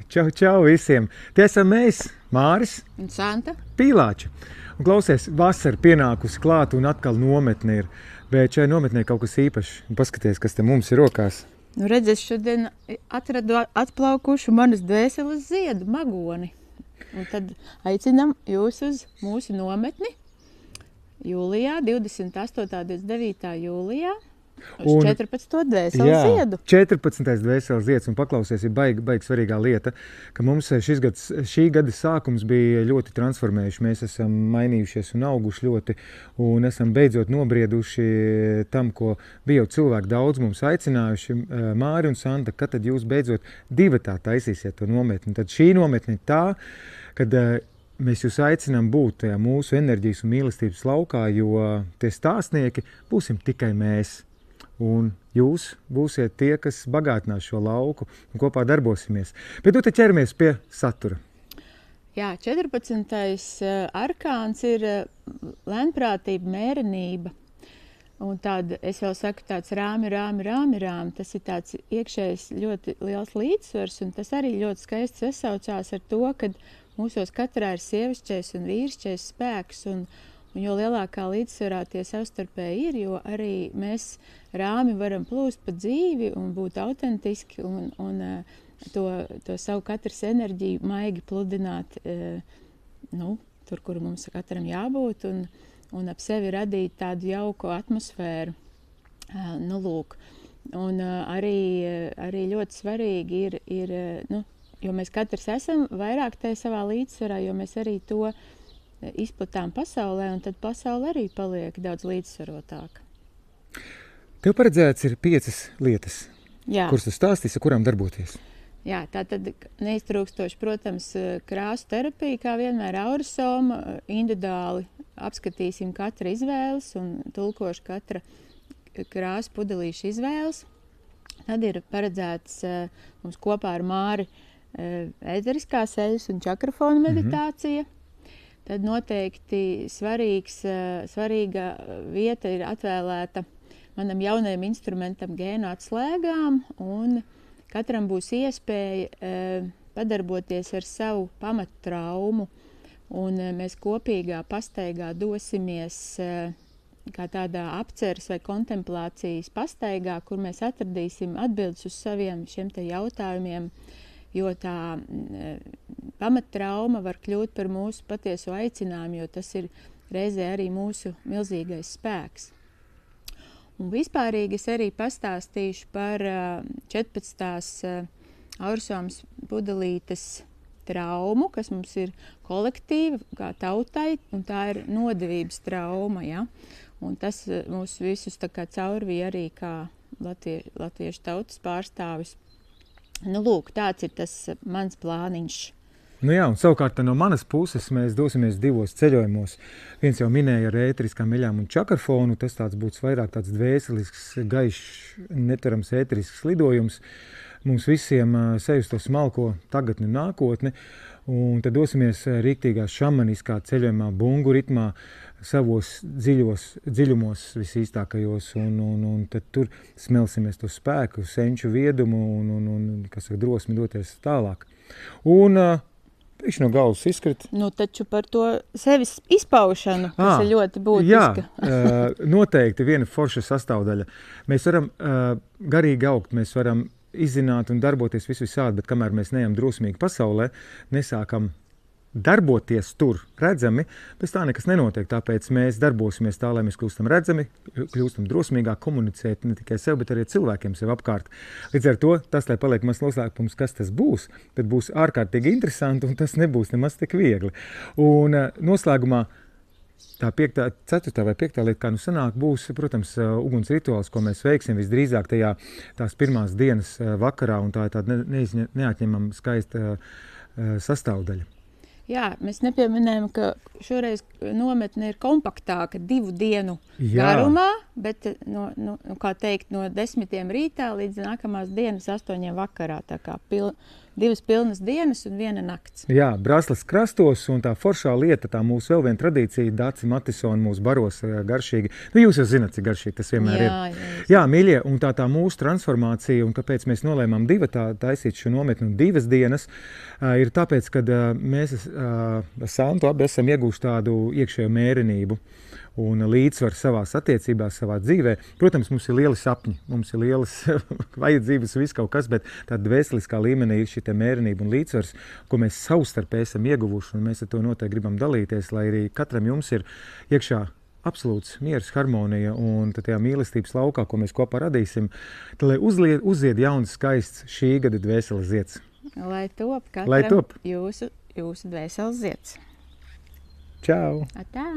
Čau, čau visiem! Tie esam mēs, Māris un Santa Pīlāči. Un klausies, vasara pienākusi klāt un atkal nometne ir. Bet šajā nometnē kaut kas īpašs. Paskaties, kas te mums ir rokās. Nu, redz, es šodien atradu atplaukušu manas dvēseles ziedu magoni. Un tad aicinam jūs uz mūsu nometni jūlijā, 28. 29. jūlijā. Uz 14. dvēseles ziedu. 14. dvēseles zieds. Un paklausies, ir baigi svarīgā lieta, ka mums šī gada sākums bija ļoti transformējuši. Mēs esam mainījušies un auguši ļoti. Un esam beidzot nobrieduši tam, ko bija jau cilvēki daudz mums aicinājuši. Māri un Santa, kad tad jūs beidzot divatā taisīsiet to nometni? Tad šī nometne ir tā, kad mēs jūs aicinām būt tajā mūsu enerģijas un mīlestības laukā, jo tie stāstnieki būsim tikai mēs. Un jūs būsiet tie, kas bagātinās šo lauku un kopā darbosimies. Bet nu te ķeramies pie satura. Jā, 14. arkāns ir lēnprātība, mērenība. Un tāda, es jau saku, tāds rāmi. Tas ir tāds iekšējs ļoti liels līdzsvars, un tas arī ļoti skaisti sasaucās ar to, ka mūsos katrā ir sievišķais un vīrišķais spēks, un jo lielākā līdzsvarā tie savstarpēji ir, jo arī mēs rāmi varam plūst pa dzīvi un būt autentiski un to savu katras enerģiju maigi pludināt tur, kur mums katram jābūt un ap sevi radīt tādu jauku atmosfēru. Lūk. Un arī ļoti svarīgi ir jo mēs katrs esam vairāk tajā savā līdzsvarā, jo mēs arī to izplatām pasaulē, un tad pasaule arī paliek daudz līdzsvarotāka. Tev paredzēts ir 5 lietas, Jā. kuras tu stāstīsi, kurām darboties. Jā, tā tad neiztrūkstoši, protams, krāsu terapija, kā vienmēr aurasoma, individuāli apskatīsim katra izvēles un tulkošu katra krāsu pudelīša izvēles. Tad ir paredzēts mums kopā ar Māri ēteriskās eļas un čakrafona meditācija. Tad noteikti svarīga vieta ir atvēlēta manam jaunajam instrumentam gēnu atslēgām, un katram būs iespēja padarboties ar savu pamattraumu, un mēs kopīgā pastaigā dosimies kā tādā apceres vai kontemplācijas pastaigā, kur mēs atradīsim atbildes uz saviem šiem te jautājumiem, jo tā pamattrauma var kļūt par mūsu patieso aicinājumu, jo tas ir reizē arī mūsu milzīgais spēks. Un vispārīgi es arī pastāstīšu par 14. aurasomas pudelītes traumu, kas mums ir kolektīva, kā tautai, un tā ir nodevības trauma. Ja? Un tas mūs visus tā kā caurvīja arī kā latviešu tautas pārstāvis. Lūk, tāds ir tas mans plāniņš. Jā, un savukārt no manas puses mēs dosimies 2 ceļojumos. Viens jau minēja ar ēteriskām eļām un čakrafonu, tas tāds būs vairāk tāds dvēselisks, gaišs, netarams ēterisks lidojums. Mums visiem sajust to smalko tagadni un nākotni, un tad dosimies rīktīgā šamaniskā ceļojumā, bungu ritmā, savos dziļumos visīstākajos, un tad tur smelsimies to spēku, senču viedumu un drosmi doties tālāk. Un viņš no galvas izkrita. Taču par to sevis izpaušanu, kas ir ļoti būtiska. Jā, noteikti viena forša sastāvdaļa. Mēs varam garīgi augt, mēs varam izzināt un darboties visādi, bet kamēr mēs neejam drosmīgi pasaulē, nesākam darboties tur redzami, bez tā nekas nenotiek. Tāpēc mēs darbosimies tā, lai mēs kļūstam redzami, kļūstam drosmīgāk komunicēt ne tikai sev, bet arī cilvēkiem sev apkārt. Līdz ar to tas, lai paliek maz noslēpums, kas tas būs, bet būs ārkārtīgi interesanti un tas nebūs nemaz tik viegli. Un noslēgumā tā 4. vai 5. lieta, kā sanāk, būs, protams, uguns rituāls, ko mēs veiksim visdrīzāk tās pirmās dienas vakarā, un tā ir tāda neatņemama skaista sastāvdaļa. Jā, mēs nepieminējam, ka šoreiz nometne ir kompaktāka 2 dienu garumā, bet no 10 rītā līdz nākamās dienas 8 vakarā. Tā kā 2 pilnas dienas un 1 nakts. Jā, Braslas krastos, un tā foršā lieta, tā mūsu vēl viena tradīcija, Daci Matisoni mūs baros garšīgi. Nu, jūs jau zināt, cik garšīgi tas vienmēr ir. Jā, mīļie, un tā mūsu transformācija, un kāpēc mēs nolēmām taisīt šo nometni 2 dienas, ir tāpēc, ka mēs Santu abi esam ieguvuši tādu iekšējo mērenību un līdzsvaru savās attiecībās, savā dzīvē. Protams, mums ir lieli sapņi, mums ir lielas vajadzības un viss kaut kas, bet tāda dvēseliskā līmenī ir šī mērenība un līdzsvars, ko mēs savstarpēji esam ieguvuši, un mēs ar to noteikti gribam dalīties, lai arī katram jums ir iekšā absolūts miers, harmonija, un tajā mīlestības laukā, ko mēs kopā radīsim, tad, lai uzzied jauns, skaists šī gada dvēseles zieds. Lai top katram jūsu dvēseles zieds. Čau! Atā!